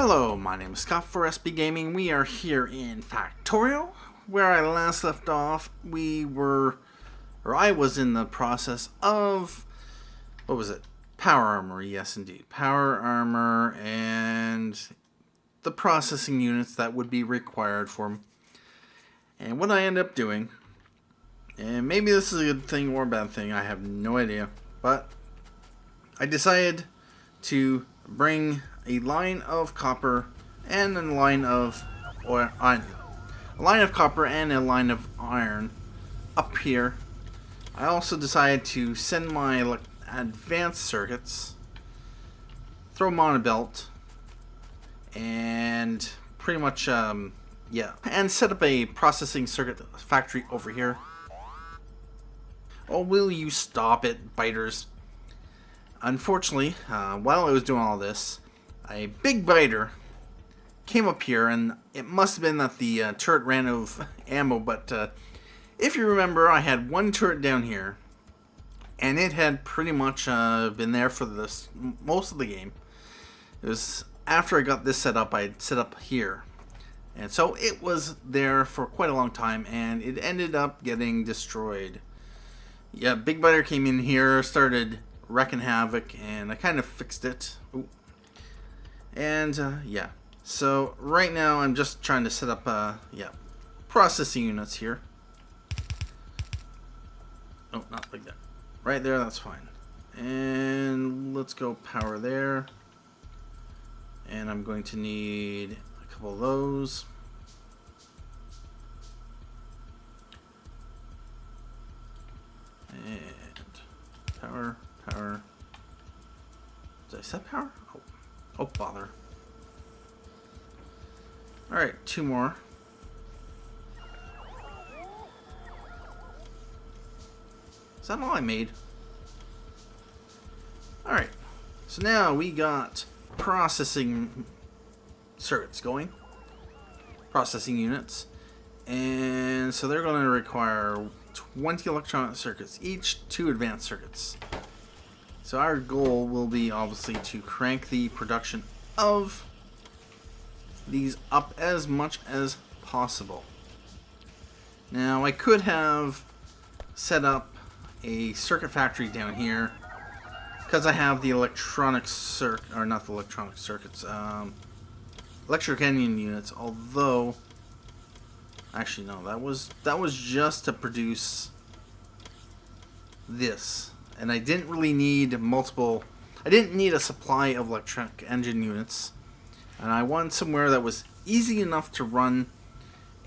Hello, my name is Scott for SB Gaming. We are here in Factorio. Where I last left off, I was in the process of, what was it? Power armor, yes indeed. Power armor and the processing units that would be required for them. And what I ended up doing, and maybe this is a good thing or a bad thing, I have no idea, but I decided to bring a line of copper and a line of copper and a line of iron up here. I also decided to send my advanced circuits, throw them on a belt, and pretty much and set up a processing circuit factory over here. Oh, will you stop it, biters? Unfortunately, while I was doing all this, a big biter came up here, and it must have been that the turret ran out of ammo, but if you remember, I had one turret down here, and it had pretty much been there for most of the game. It was after I got this set up, I set up here, and so it was there for quite a long time, and it ended up getting destroyed. Yeah, big biter came in here, started wrecking havoc, and I kind of fixed it. Ooh. And yeah, so right now I'm just trying to set up processing units here. Oh, not like that. Right there, that's fine. And let's go power there. And I'm going to need a couple of those. And power. Did I set power? Oh, bother. Alright, two more. Is that all I made? Alright, so now we got processing circuits going. Processing units. And so they're going to require 20 electronic circuits, each 2 advanced circuits. So our goal will be obviously to crank the production of these up as much as possible. Now I could have set up a circuit factory down here because I have the electric engine units, although actually no, that was just to produce this. And I didn't really need I didn't need a supply of electric engine units. And I wanted somewhere that was easy enough to run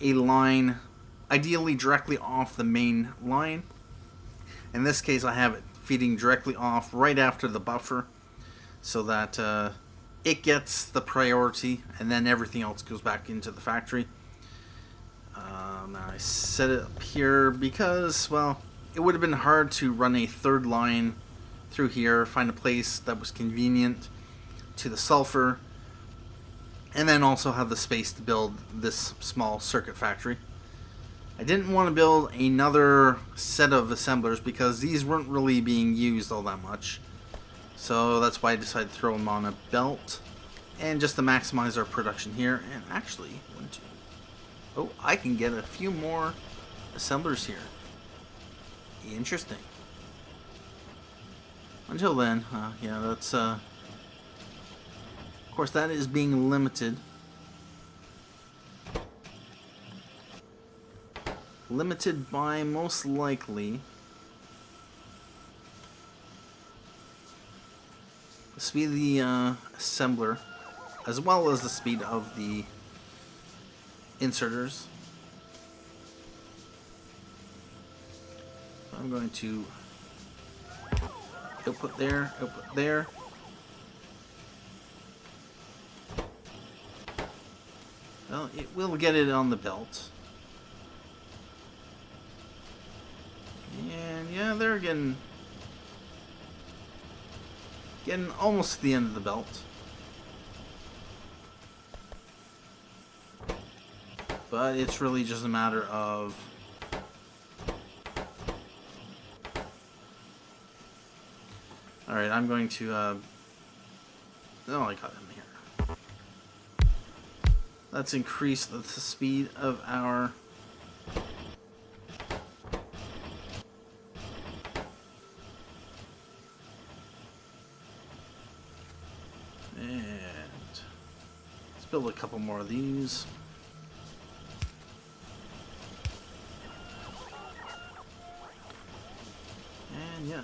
a line, ideally directly off the main line. In this case, I have it feeding directly off right after the buffer, so that it gets the priority, and then everything else goes back into the factory. I set it up here because, well, it would have been hard to run a third line through here, find a place that was convenient to the sulfur, and then also have the space to build this small circuit factory. I didn't want to build another set of assemblers because these weren't really being used all that much. So that's why I decided to throw them on a belt, and just to maximize our production here. And actually, I can get a few more assemblers here. Interesting. Until then, that's of course that is being limited. Limited by most likely the speed of the assembler, as well as the speed of the inserters. I'm going to output there, output there. Well, it will get it on the belt. And yeah, they're getting almost to the end of the belt. But it's really just a matter of Alright, I'm going to, oh, I got him here. Let's increase the speed of our... And let's build a couple more of these. And yeah.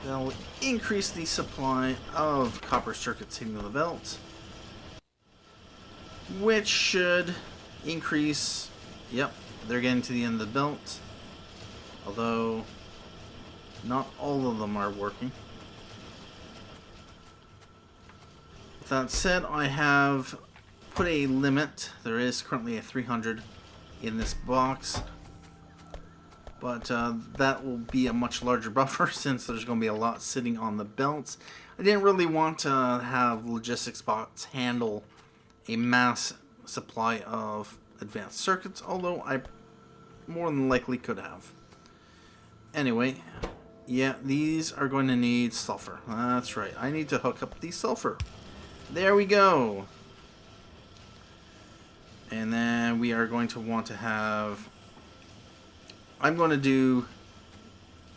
That'll increase the supply of copper circuits hitting the belt, which should increase... Yep, they're getting to the end of the belt, although not all of them are working. With that said, I have put a limit. There is currently a 300 in this box, but that will be a much larger buffer since there's going to be a lot sitting on the belts. I didn't really want to have logistics bots handle a mass supply of advanced circuits, although I more than likely could have. Anyway, yeah, these are going to need sulfur. That's right, I need to hook up the sulfur. There we go. And then we are going to want to have... I'm going to do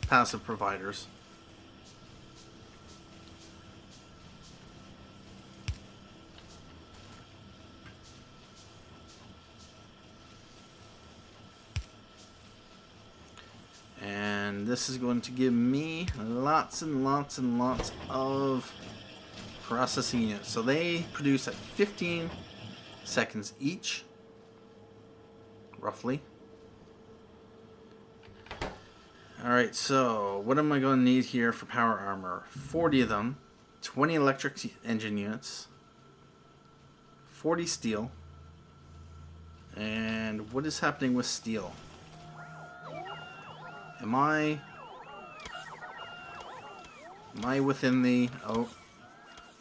passive providers. And this is going to give me lots and lots and lots of processing units. So they produce at 15 seconds each, roughly. Alright, so what am I going to need here for power armor? 40 of them, 20 electric engine units, 40 steel, and what is happening with steel? Am I within the... Oh,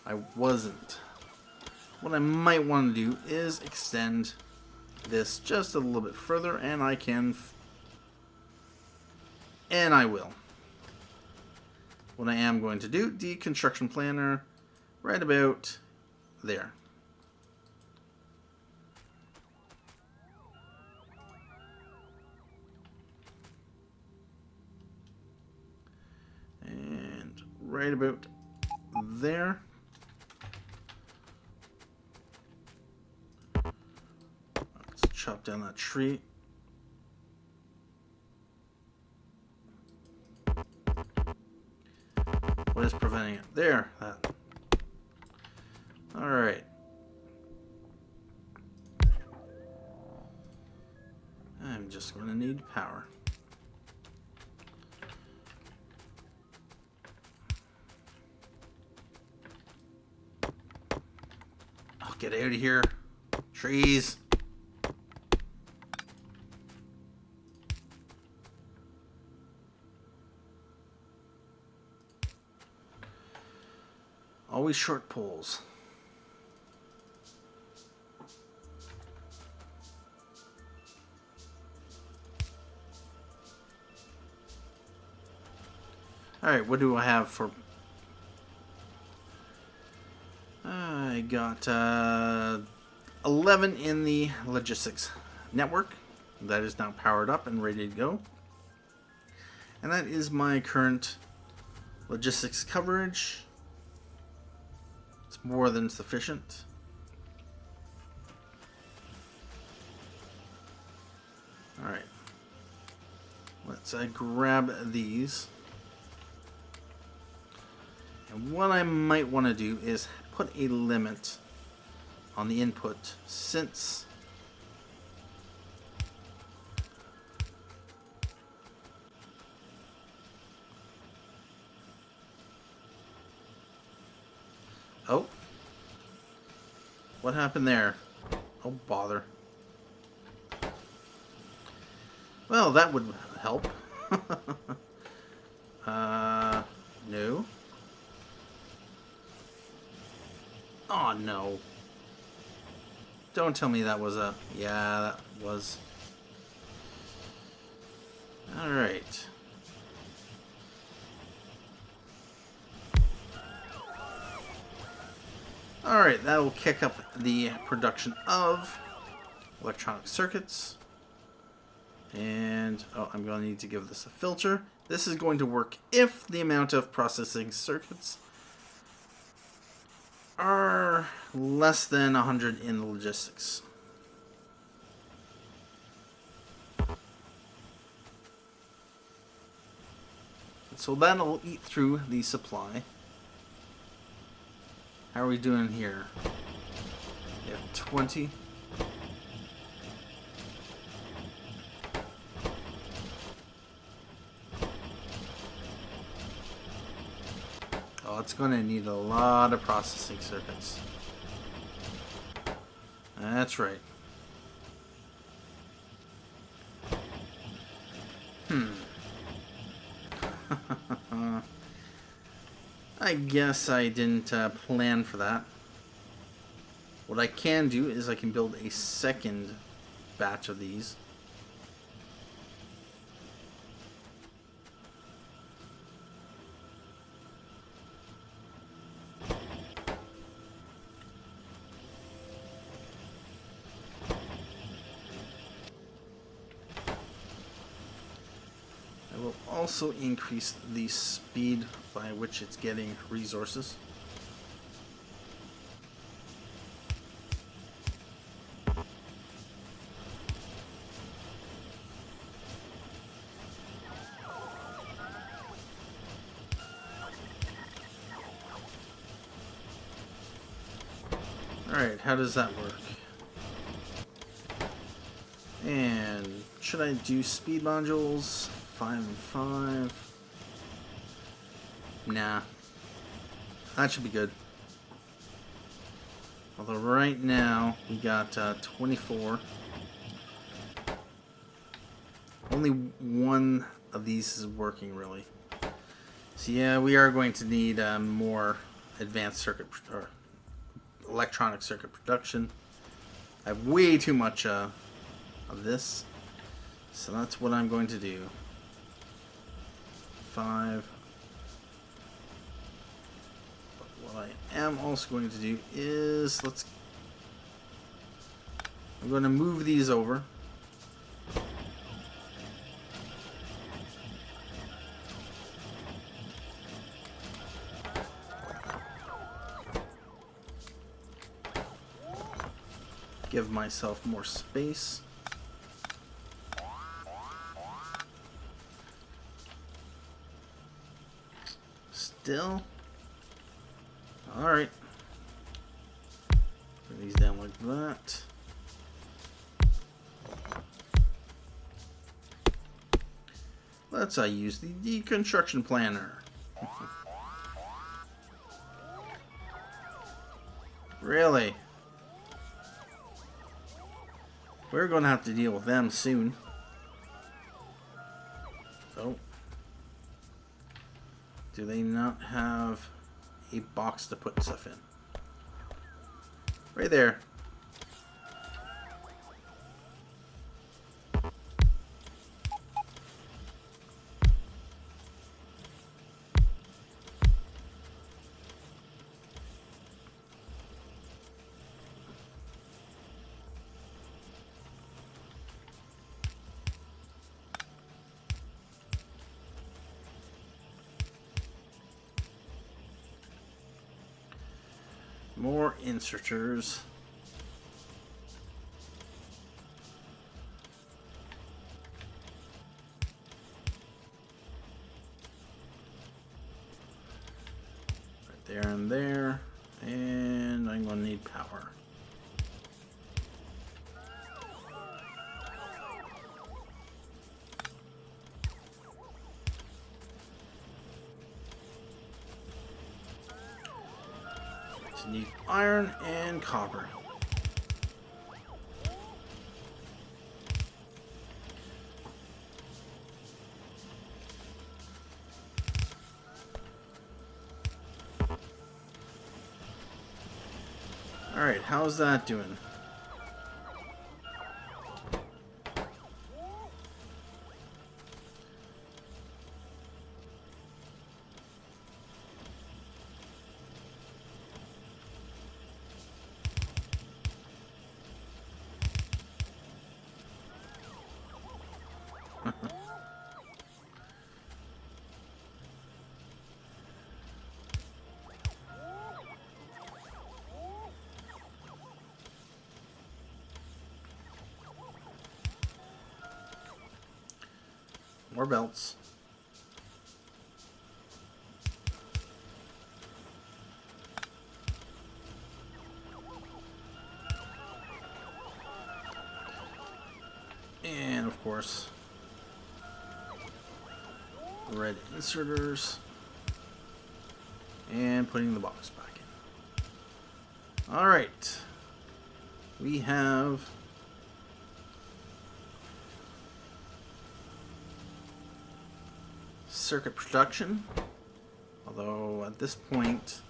I wasn't. What I might want to do is extend this just a little bit further, and I can... And I will. What I am going to do, deconstruction planner, right about there. And right about there. Let's chop down that tree. What is preventing it? There. That. Alright. I'm just going to need power. Oh, get out of here. Trees. Always short poles. Alright, what do I have for... I got 11 in the logistics network. That is now powered up and ready to go. And that is my current logistics coverage. It's more than sufficient. Alright. Let's grab these. And what I might want to do is put a limit on the input, since oh, what happened there? Oh, bother. Well, that would help. No. Oh, no. Don't tell me that was a... Yeah, that was... Alright. Alright, that will kick up the production of electronic circuits. And, oh, I'm going to need to give this a filter. This is going to work if the amount of processing circuits are less than 100 in the logistics. So that'll eat through the supply. How are we doing here? We have 20. Oh, it's going to need a lot of processing circuits. That's right. I guess I didn't plan for that. What I can do is I can build a second batch of these. I will also increase the speed by which it's getting resources. Alright, how does that work? And should I do speed modules? 5 and 5. Nah. That should be good. Although right now we got 24. Only one of these is working really. So yeah, we are going to need more advanced circuit or electronic circuit production. I have way too much of this. So that's what I'm going to do. 5. But what I am also going to do is I'm going to move these over. Give myself more space. Still. Alright. Bring these down like that. Let's use the deconstruction planner. Really? We're going to have to deal with them soon. Oh. Do they not have a box to put stuff in? Right there. More inserters. Right there and there. And I'm going to need power. Need iron and copper. All right, how's that doing? More belts. And of course, red inserters. And putting the box back in. Alright. We have circuit production. Although at this point,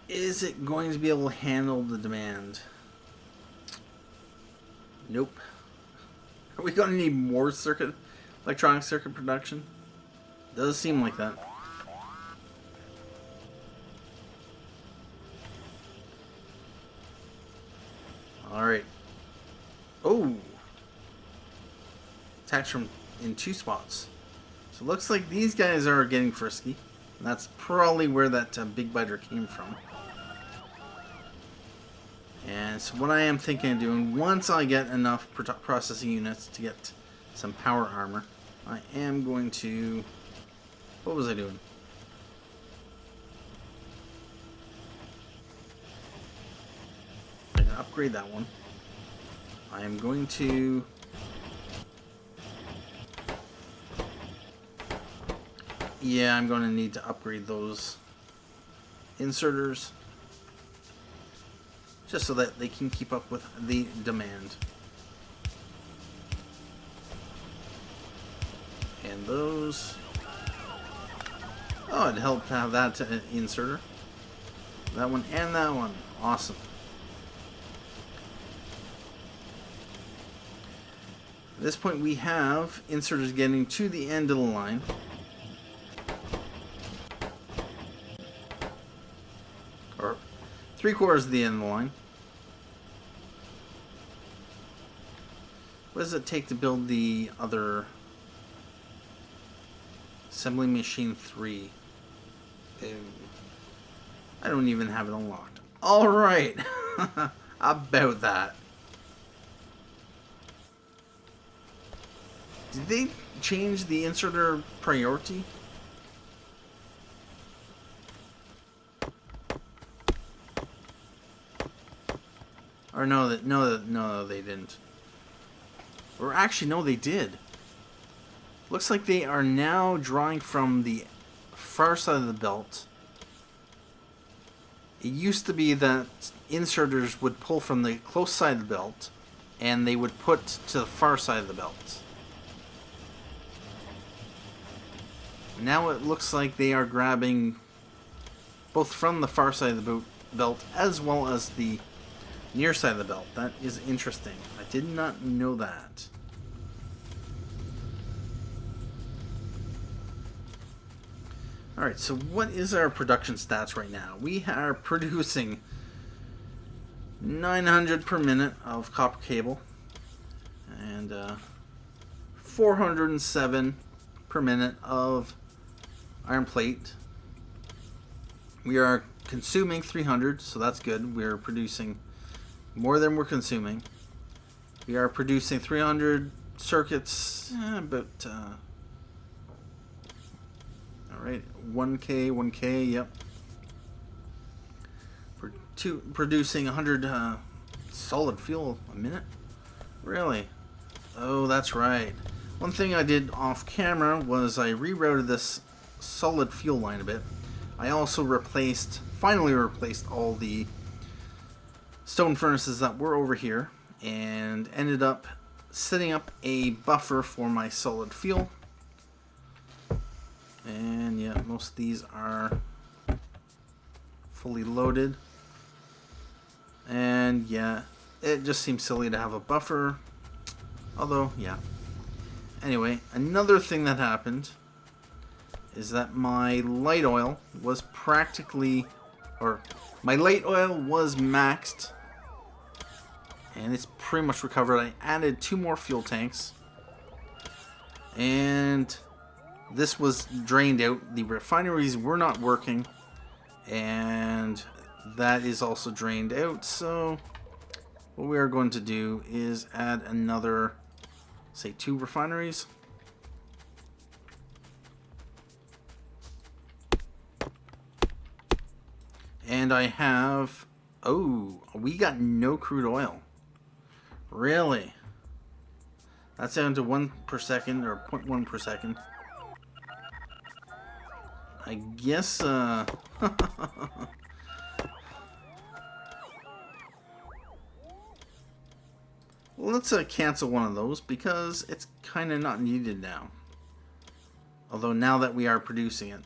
is it going to be able to handle the demand? Nope. Are we going to need more electronic circuit production? Does seem like that. Alright. Oh! Attacks from in 2 spots. So it looks like these guys are getting frisky. And that's probably where that big biter came from. And so what I am thinking of doing, once I get enough processing units to get some power armor, I am going to... What was I doing? I can upgrade that one. I am going to... Yeah, I'm going to need to upgrade those inserters. Just so that they can keep up with the demand. And those... Oh, it helped to have that inserter. That one and that one. Awesome. At this point we have inserters getting to the end of the line. Or 3/4 of the end of the line. What does it take to build the other assembly machine 3? I don't even have it unlocked. Alright. About that. Did they change the inserter priority? Or no, they didn't. Or actually, no, they did. Looks like they are now drawing from the far side of the belt. It used to be that inserters would pull from the close side of the belt, and they would put to the far side of the belt. Now it looks like they are grabbing both from the far side of the belt as well as the near side of the belt. That is interesting. I did not know that. Alright, so what is our production stats right now? We are producing 900 per minute of copper cable and 407 per minute of iron plate. We are consuming 300, so that's good. We are producing more than we're consuming. We are producing 300 circuits, but alright, 1K, yep. Producing 100 solid fuel a minute? Really? Oh, that's right. One thing I did off camera was I rerouted this solid fuel line a bit. I also finally replaced all the stone furnaces that were over here and ended up setting up a buffer for my solid fuel. And yeah, most of these are fully loaded. And yeah, it just seems silly to have a buffer. Although, yeah. Anyway, another thing that happened is that my light oil was my light oil was maxed. And it's pretty much recovered. I added 2 more fuel tanks. And this was drained out. The refineries were not working. And that is also drained out. So what we are going to do is add another say 2 refineries. And I have... Oh, we got no crude oil. Really? That's down to 1 per second, or 0.1 per second. I guess, let's cancel one of those, because it's kind of not needed now. Although now that we are producing it,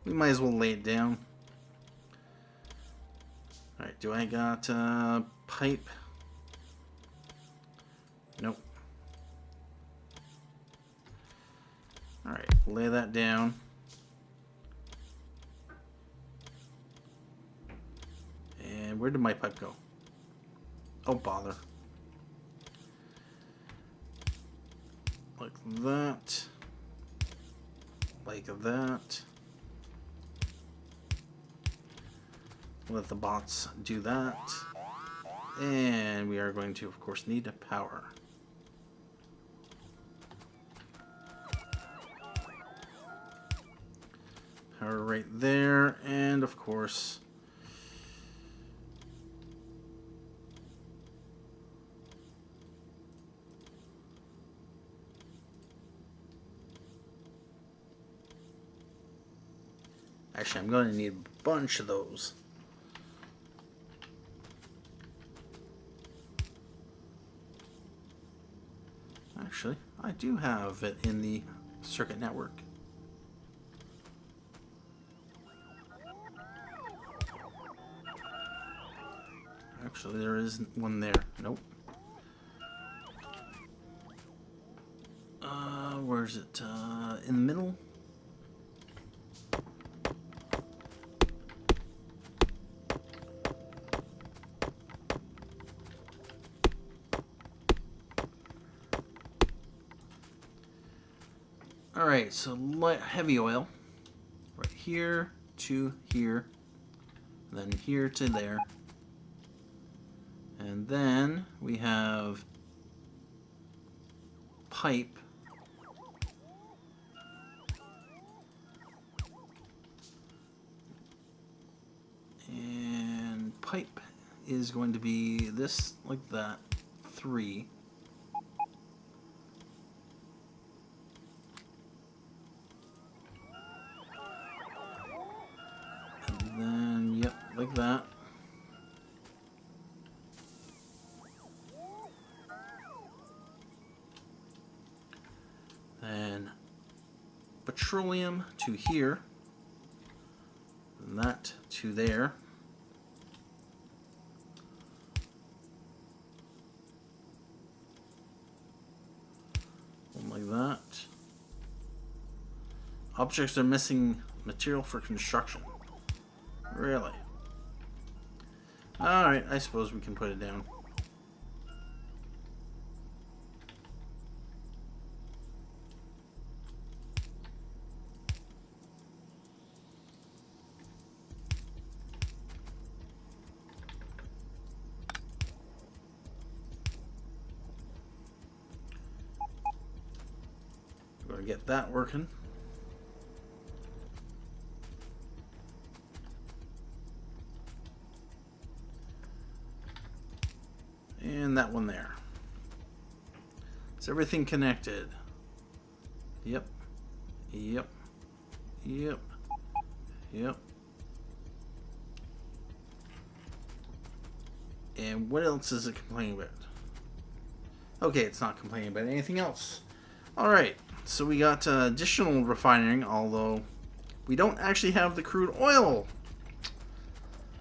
we might as well lay it down. Alright, do I got pipe? Nope. Alright, lay that down. And where did my pipe go? Oh, bother. Like that. Like that. Let the bots do that. And we are going to, of course, need power. Power right there. And, of course... Actually, I'm going to need a bunch of those. Actually, I do have it in the circuit network. Actually, there isn't one there. Nope. Where's it? In the middle? Alright, so light, heavy oil. Right here to here. Then here to there. And then we have pipe. And pipe is going to be this, like that, 3. And then, yep, like that. Then petroleum to here. And that to there. One like that. Objects are missing material for construction. Really? Alright, I suppose we can put it down. We're gonna get that working. And that one there. Is everything connected? Yep. Yep. Yep. Yep. And what else is it complaining about? Okay, it's not complaining about anything else. Alright, so we got additional refining, although we don't actually have the crude oil.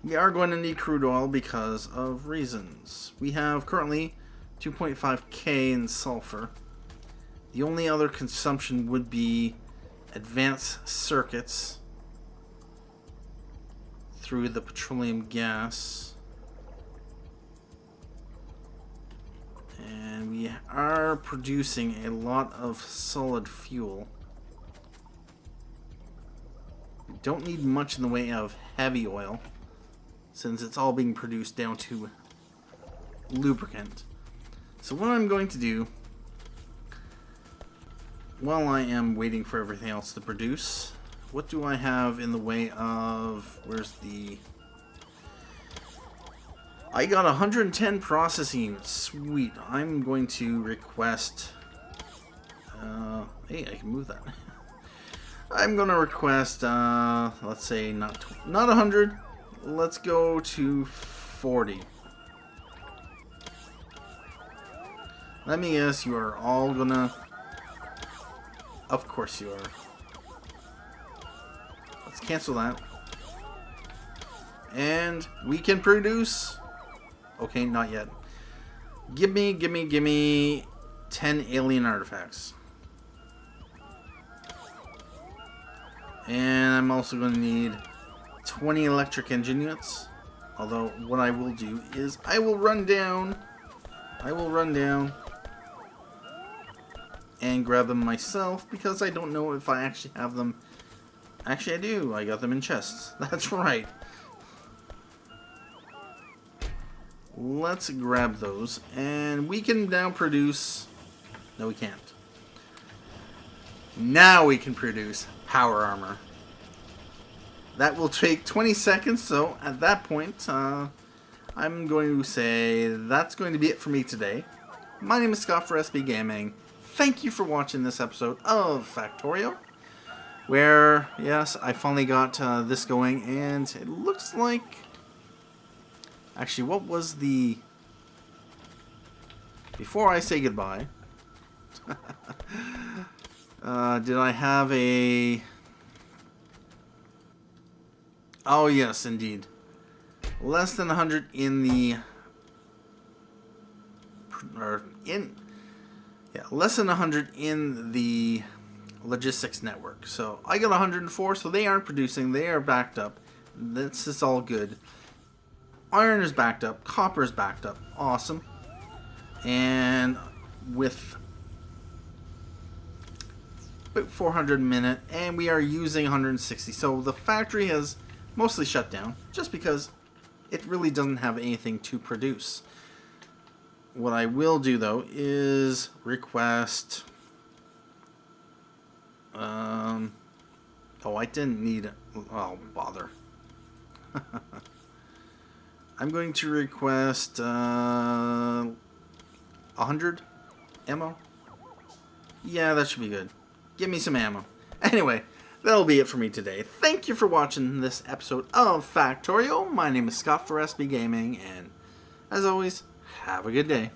We are going to need crude oil because of reasons. We have currently 2.5K in sulfur. The only other consumption would be advanced circuits through the petroleum gas. And we are producing a lot of solid fuel. We don't need much in the way of heavy oil, since it's all being produced down to lubricant. So what I'm going to do, while I am waiting for everything else to produce, what do I have in the way of... Where's the... I got 110 processing. Sweet. I'm going to request... hey, I can move that. I'm going to request, let's say, not 100. Let's go to 40. Let me guess, you are all gonna... Of course you are. Let's cancel that. And we can produce... Okay, not yet. Give me 10 alien artifacts. And I'm also going to need 20 electric engine units. Although, what I will do is I will run down and grab them myself, because I don't know if I actually have them. Actually, I do. I got them in chests. That's right. Let's grab those, and we can now produce... No, we can't. Now we can produce power armor. That will take 20 seconds, so at that point, I'm going to say that's going to be it for me today. My name is Scott for SB Gaming. Thank you for watching this episode of Factorio, where, yes, I finally got this going, and it looks like... Actually, what was the... Before I say goodbye, did I have a... Oh, yes, indeed. Less than 100 in the... less than 100 in the logistics network. So I got 104, so they aren't producing. They are backed up. This is all good. Iron is backed up. Copper is backed up. Awesome. And with about 400 a minute, and we are using 160. So the factory has mostly shut down, just because it really doesn't have anything to produce. What I will do, though, is request... oh, I didn't need... Oh, bother. I'm going to request 100 ammo. Yeah, that should be good. Give me some ammo. Anyway, that'll be it for me today. Thank you for watching this episode of Factorio. My name is Scott for SB Gaming, and as always, have a good day.